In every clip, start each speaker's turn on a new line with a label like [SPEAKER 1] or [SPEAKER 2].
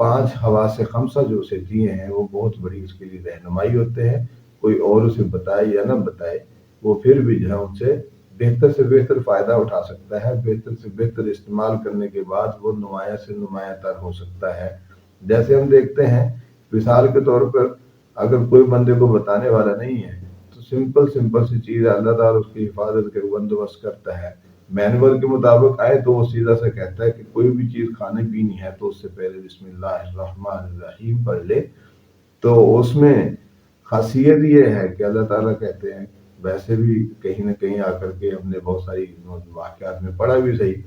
[SPEAKER 1] 5 حواس خمسہ جو اسے دیے ہیں وہ بہت بڑی اس کے لیے رہنمائی ہوتے ہیں. کوئی اور اسے بتائے یا نہ بتائے، وہ پھر بھی جو ہے ان سے بہتر سے بہتر فائدہ اٹھا سکتا ہے. بہتر سے بہتر استعمال کرنے کے بعد وہ نمایاں سے نمایاں تر ہو سکتا ہے. جیسے ہم دیکھتے ہیں مثال کے طور پر، اگر کوئی بندے کو بتانے والا نہیں ہے تو سمپل سی چیز ہے، اللہ تعالیٰ اس کی حفاظت کے بندوبست کرتا ہے. مینول کے مطابق آئے تو وہ سیدھا سا کہتا ہے کہ کوئی بھی چیز کھانے پینی ہے تو اس سے پہلے بسم اللہ الرحمن الرحیم پڑھ لے. تو اس میں خاصیت یہ ہے کہ اللہ تعالیٰ کہتے ہیں، ویسے بھی کہیں نہ کہیں آ کر کے ہم نے بہت ساری واقعات میں پڑھا بھی صحیح،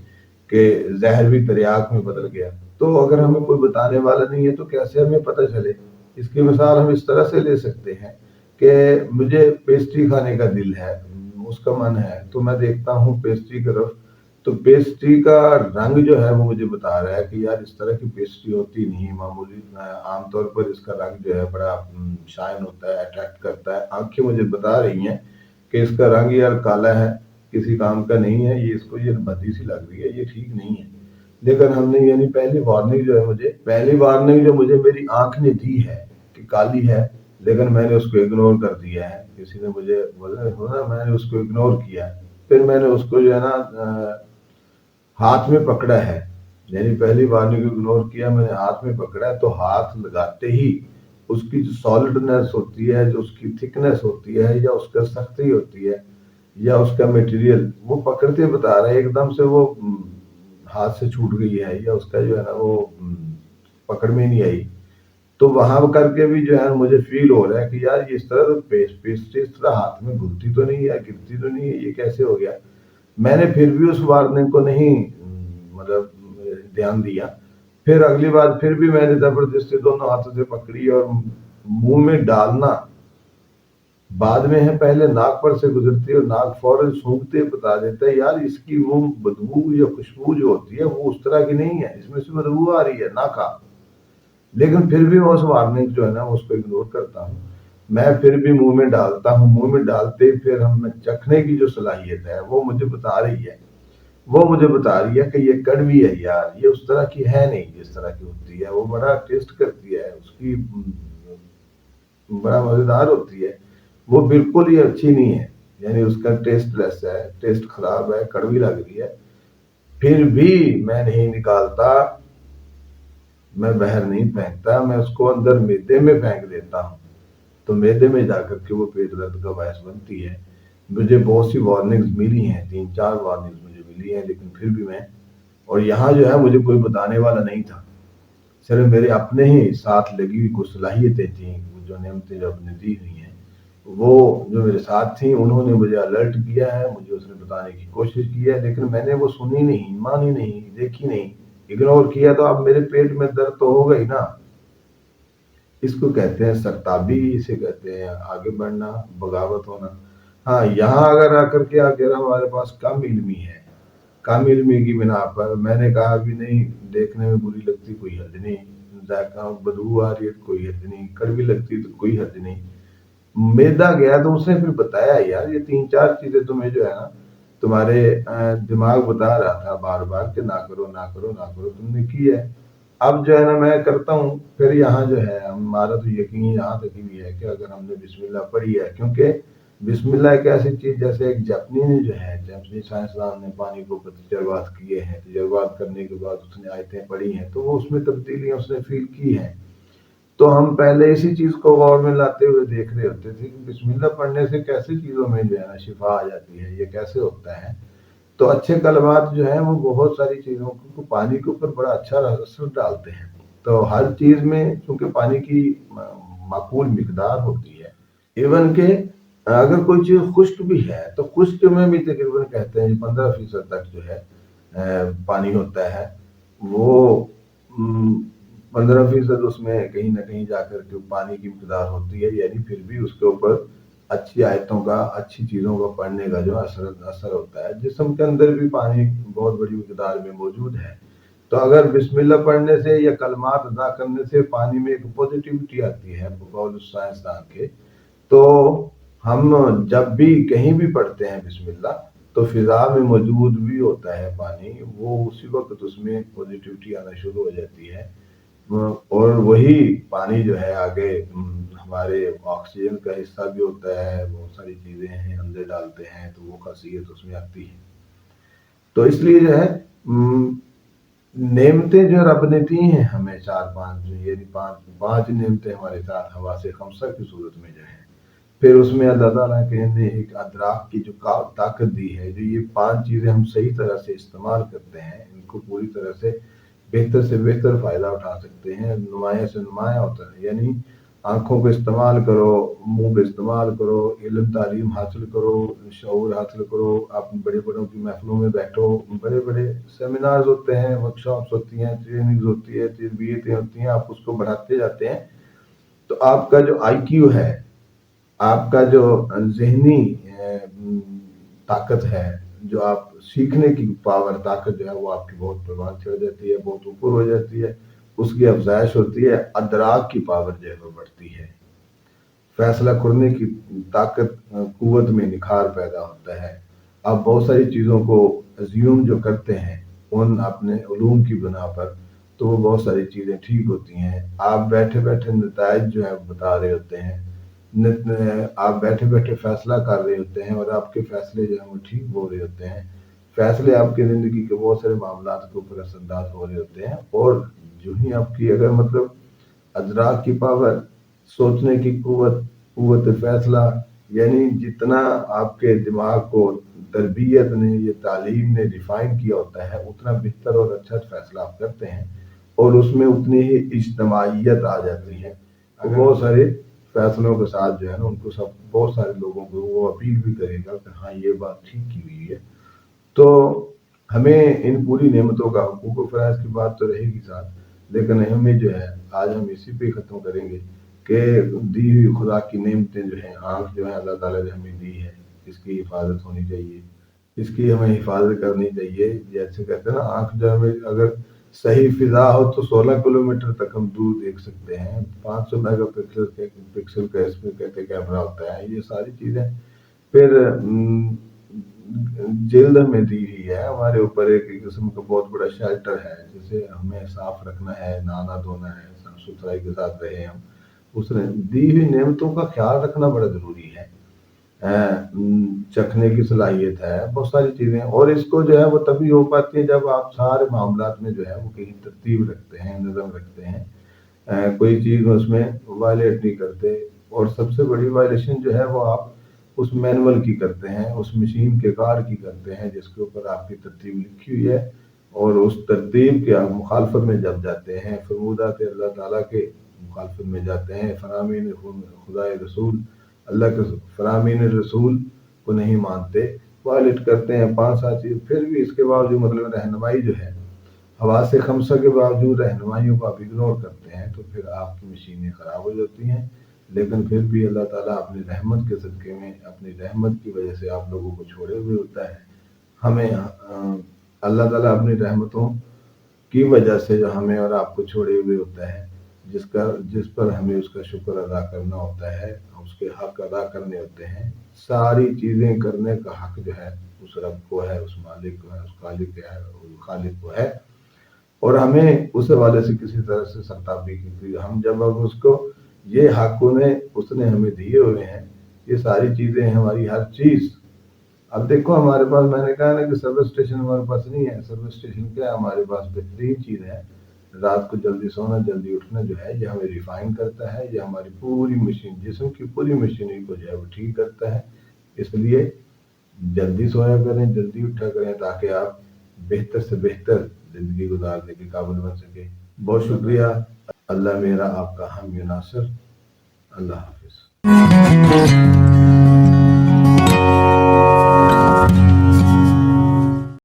[SPEAKER 1] کہ زہر بھی تریاک میں بدل گیا. تو اگر ہمیں کوئی بتانے والا نہیں ہے تو کیسے ہمیں پتہ چلے؟ اس کی مثال ہم اس طرح سے لے سکتے ہیں کہ مجھے پیسٹری کھانے کا دل ہے، اس کا من ہے، تو میں دیکھتا ہوں پیسٹری کی طرف، تو پیسٹری کا رنگ جو ہے وہ مجھے بتا رہا ہے کہ یار اس طرح کی پیسٹری ہوتی نہیں معمولی. عام طور پر اس کا رنگ جو ہے بڑا شائن ہوتا ہے، اٹریکٹ کرتا ہے. آنکھیں مجھے بتا رہی ہیں کہ اس کا رنگ یار کالا ہے، کسی کام کا نہیں ہے، یہ اس کو یہ بدی سی لگ رہی ہے، یہ ٹھیک نہیں ہے. لیکن ہم نے یعنی پہلی وارننگ جو مجھے میری آنکھ نے دی ہے کہ کالی ہے، لیکن میں نے اس کو اگنور کر دیا ہے. کسی نے مجھے بولا، میں نے اس کو اگنور کیا. پھر میں نے اس کو جو ہے نا ہاتھ میں پکڑا ہے، یعنی پہلی وارننگ کو اگنور کیا، میں نے ہاتھ میں پکڑا ہے. تو ہاتھ لگاتے ہی اس کی جو سالڈنیس ہوتی ہے، جو اس کی تھکنیس ہوتی ہے، یا اس کا سختی ہوتی ہے، یا اس کا میٹیریل، وہ پکڑتے بتا رہا ہے ایک دم سے وہ ہاتھ سے چھوٹ گئی ہے، یا اس کا جو ہے نا وہ پکڑ میں نہیں آئی. تو وہاں کر کے بھی جو ہے مجھے فیل ہو رہا ہے کہ یار یہ اس طرح تو پیسٹری اس طرح ہاتھ میں گھلتی تو نہیں ہے، گرتی تو نہیں ہے، یہ کیسے ہو گیا؟ میں نے پھر بھی اس وارننگ کو نہیں مطلب دھیان دیا. پھر اگلی بار پھر بھی میں نے زبردستی دونوں ہاتھوں سے پکڑی اور منہ میں ڈالنا بعد میں ہے، پہلے ناک پر سے گزرتی ہے اور ناک فوراً سونگتے بتا دیتا ہے یار اس کی وہ بدبو یا خوشبو جو ہوتی ہے وہ اس طرح کی نہیں ہے، اس میں سے بدبو آ رہی ہے، نہ کھا. لیکن پھر بھی میں اس وارننگ جو ہے نا اس کو اگنور کرتا ہوں. میں پھر بھی منہ میں ڈالتا ہوں. منہ میں ڈالتے پھر ہم چکھنے کی جو صلاحیت ہے وہ مجھے بتا رہی ہے کہ یہ کڑوی ہے یار، یہ اس طرح کی ہے نہیں جس طرح کی ہوتی ہے. وہ بڑا ٹیسٹ کرتی ہے، اس کی بڑا مزیدار ہوتی ہے، وہ بالکل ہی اچھی نہیں ہے، یعنی اس کا ٹیسٹ لیس ہے، ٹیسٹ خراب ہے، کڑوی لگ رہی ہے. پھر بھی میں نہیں نکالتا، میں باہر نہیں پھینکتا، میں اس کو اندر میدے میں پھینک دیتا ہوں. تو میدے میں جا کر کے وہ پیٹ درد کا باعث بنتی ہے. مجھے بہت سی وارننگز ملی ہیں، 3-4 وارننگز مجھے ملی ہیں، لیکن پھر بھی میں، اور یہاں جو ہے مجھے کوئی بتانے والا نہیں تھا، صرف میرے اپنے ہی ساتھ لگی ہوئی کچھ صلاحیتیں تھیں، جو نعمتیں جو اپنے دی ہوئی ہیں، وہ جو میرے ساتھ تھیں انہوں نے مجھے الرٹ کیا ہے، مجھے اس نے بتانے کی کوشش کی ہے، لیکن میں نے وہ سنی نہیں، مانی نہیں، دیکھی نہیں، اگنور کیا. تو اب میرے پیٹ میں درد تو ہوگا ہی نا. اس کو کہتے ہیں سرتابی، اسے کہتے ہیں آگے بڑھنا، بغاوت ہونا. ہاں، یہاں اگر آ کر کے ہمارے پاس کم علمی ہے، کم علمی کی بنا پر میں نے کہا بھی نہیں، دیکھنے میں بری لگتی کوئی حد نہیں، ذائقہ بدبو آ رہی ہے کوئی حد نہیں، کڑوی لگتی تو کوئی حد نہیں. میدا گیا تو اس نے پھر بتایا یار یہ 3-4 چیزیں تمہیں جو ہے نا تمہارے دماغ بتا رہا تھا بار بار کہ نہ کرو نہ کرو نہ کرو، تم نے کی ہے. اب جو ہے نا میں کرتا ہوں. پھر یہاں جو ہے ہمارا تو یقین یہاں تک بھی ہے کہ اگر ہم نے بسم اللہ پڑھی ہے، کیونکہ بسم اللہ ایک ایسی چیز، جیسے ایک جاپنی نے جو ہے، جاپنی سائنسدان نے پانی کو تجربات کیے ہیں، تجربات کرنے کے بعد اس نے آیتیں پڑھی ہیں، تو وہ اس میں تبدیلیاں اس نے فیل کی ہیں. تو ہم پہلے اسی چیز کو غور میں لاتے ہوئے دیکھ رہے ہوتے تھے کہ بسم اللہ پڑھنے سے کیسی چیزوں میں جو ہے نا شفا آ جاتی ہے، یہ کیسے ہوتا ہے. تو اچھے کلمات جو ہیں وہ بہت ساری چیزوں کو پانی کے اوپر بڑا اچھا اثر ڈالتے ہیں. تو ہر چیز میں چونکہ پانی کی معقول مقدار ہوتی ہے، ایون کہ اگر کوئی چیز خشک بھی ہے تو خشک میں بھی تقریباً کہتے ہیں 15% تک جو ہے پانی ہوتا ہے. وہ 15% اس میں کہیں نہ کہیں جا کر کے پانی کی مقدار ہوتی ہے، یعنی پھر بھی اس کے اوپر اچھی آیتوں کا، اچھی چیزوں کو پڑھنے کا جو اثر ہوتا ہے. جسم کے اندر بھی پانی بہت بڑی مقدار میں موجود ہے. تو اگر بسم اللہ پڑھنے سے یا کلمات ادا کرنے سے پانی میں ایک پوزیٹیوٹی آتی ہے بقول سائنسدان کے، تو ہم جب بھی کہیں بھی پڑھتے ہیں بسم اللہ تو فضا میں موجود بھی ہوتا ہے پانی، وہ اسی وقت اس میں پوزیٹیوٹی آنا شروع ہو جاتی ہے. اور وہی پانی جو ہے آگے ہمارے آکسیجن کا حصہ بھی ہوتا ہے، بہت ساری چیزیں ہیں اندر ڈالتے ہیں تو وہ خاصیت اس میں آتی ہے۔ تو اس لیے جو ہے نعمتیں جو رب نے دی ہیں ہمیں چار پانچ، یعنی پانچ نعمتیں ہمارے ساتھ حواس خمسہ کی صورت میں جو ہے، پھر اس میں اللہ تعالیٰ کے نے ایک ادراک کی جو طاقت دی ہے، جو یہ پانچ چیزیں ہم صحیح طرح سے استعمال کرتے ہیں، ان کو پوری طرح سے بہتر فائدہ اٹھا سکتے ہیں، نمایاں سے نمایاں ہوتا ہے۔ یعنی آنکھوں کو استعمال کرو، منہ کو استعمال کرو، علم تعلیم حاصل کرو، شعور حاصل کرو، آپ بڑے بڑوں کی محفلوں میں بیٹھو، بڑے بڑے سیمینارز ہوتے ہیں، ورک شاپس ہوتی ہیں، ٹریننگز ہوتی ہے، تربیتیں ہوتی ہیں، آپ اس کو بڑھاتے جاتے ہیں تو آپ کا جو آئی کیو ہے، آپ کا جو ذہنی طاقت ہے، جو آپ سیکھنے کی پاور طاقت جو ہے وہ آپ کی بہت پروان چڑھ جاتی ہے، بہت اوپر ہو جاتی ہے، اس کی افزائش ہوتی ہے، ادراک کی پاور جو ہے وہ بڑھتی ہے، فیصلہ کرنے کی طاقت قوت میں نکھار پیدا ہوتا ہے۔ آپ بہت ساری چیزوں کو ازیوم جو کرتے ہیں ان اپنے علوم کی بنا پر، تو وہ بہت ساری چیزیں ٹھیک ہوتی ہیں۔ آپ بیٹھے بیٹھے نتائج جو ہے بتا رہے ہوتے ہیں، آپ بیٹھے بیٹھے فیصلہ کر رہے ہوتے ہیں اور آپ کے فیصلے جو ہیں وہ ٹھیک ہو رہے ہوتے ہیں، فیصلے آپ کی زندگی کے بہت سارے معاملات کے اوپر اثر انداز ہو رہے ہوتے ہیں، اور جو ہی آپ کی اگر مطلب ادراک کی پاور، سوچنے کی قوت فیصلہ، یعنی جتنا آپ کے دماغ کو تربیت نے، یہ تعلیم نے ڈیفائن کیا ہوتا ہے، اتنا بہتر اور اچھا فیصلہ آپ کرتے ہیں، اور اس میں اتنی ہی اجتماعیت آ جاتی ہے۔ بہت سارے فیصلوں کے ساتھ جو ہے نا ان کو بہت سارے لوگوں کو وہ اپیل بھی کرے گا کہ ہاں یہ بات ٹھیک کی ہوئی ہے۔ تو ہمیں ان پوری نعمتوں کا حقوق و فرائض کی بات تو رہے گی ساتھ، لیکن ہمیں جو ہے آج ہم اسی پہ ختم کریں گے کہ دی ہوئی خدا کی نعمتیں جو ہیں، آنکھ جو ہے اللہ تعالیٰ نے ہمیں دی ہے، اس کی حفاظت ہونی چاہیے، اس کی ہمیں حفاظت کرنی چاہیے۔ جیسے کہتے ہیں نا، آنکھ جو ہمیں اگر صحیح فضا ہو تو 16 کلومیٹر تک ہم دور دیکھ سکتے ہیں، 500 میگا پکسل کا اس میں کہتے کیمرہ ہوتا ہے، یہ ساری چیزیں۔ پھر جلد ہمیں دی ہوئی ہے، ہمارے اوپر ایک قسم کا بہت بڑا شیلٹر ہے، جسے ہمیں صاف رکھنا ہے، نہانا دھونا ہے، صاف ستھرائی کے ساتھ رہے ہم، اس نے دی ہوئی نعمتوں کا خیال رکھنا بڑا ضروری ہے۔ چکھنے کی صلاحیت ہے، بہت ساری چیزیں، اور اس کو جو ہے وہ تبھی ہو پاتی ہے جب آپ سارے معاملات میں جو ہے وہ کہیں ترتیب رکھتے ہیں، نظم رکھتے ہیں، کوئی چیز اس میں وائلیٹ نہیں کرتے۔ اور سب سے بڑی وائلیشن جو ہے وہ آپ اس مینول کی کرتے ہیں، اس مشین کے کار کی کرتے ہیں جس کے اوپر آپ کی ترتیب لکھی ہوئی ہے، اور اس ترتیب کے مخالفت میں جب جاتے ہیں، فرمودات اللہ تعالیٰ کے مخالفت میں جاتے ہیں، فرامین خدا رسول، اللہ کے فرامین رسول کو نہیں مانتے، وائلیٹ کرتے ہیں 5-7 چیز، پھر بھی اس کے باوجود مطلب رہنمائی جو ہے، حواس خمسہ کے باوجود رہنمائیوں کو آپ اگنور کرتے ہیں، تو پھر آپ کی مشینیں خراب ہو جاتی ہیں۔ لیکن پھر بھی اللہ تعالیٰ اپنی رحمت کے صدقے میں، اپنی رحمت کی وجہ سے آپ لوگوں کو چھوڑے ہوئے ہوتا ہے۔ ہمیں اللہ تعالیٰ اپنی رحمتوں کی وجہ سے جو ہمیں اور آپ کو چھوڑے ہوئے ہوتا ہے، جس پر ہمیں اس کا شکر ادا کرنا ہوتا ہے، اس کے حق ادا کرنے ہوتے ہیں۔ ساری چیزیں کرنے کا حق جو ہے اس رب کو ہے، اس مالک کو ہے، اس خالق ہے، خالق کو ہے، اور ہمیں اس حوالے سے کسی طرح سے سرتابی کی، ہم جب اب اس کو یہ حق اس نے ہمیں دیے ہوئے ہیں، یہ ساری چیزیں ہماری ہر چیز۔ اب دیکھو ہمارے پاس، میں نے کہا نا کہ سروس اسٹیشن ہمارے پاس نہیں ہے، سروس اسٹیشن کیا ہے ہمارے پاس؟ بہترین چیز ہے، رات کو جلدی سونا، جلدی اٹھنا جو ہے، یہ ہمیں ریفائن کرتا ہے، یہ ہماری پوری مشین، جسم کی پوری مشینری کو جو ہے وہ ٹھیک کرتا ہے۔ اس لیے جلدی سویا کریں، جلدی اٹھا کریں، تاکہ آپ بہتر سے بہتر زندگی گزارنے کے قابل بن سکیں۔ بہت شکریہ، اللہ میرا آپ کا حامی و ناصر، اللہ حافظ۔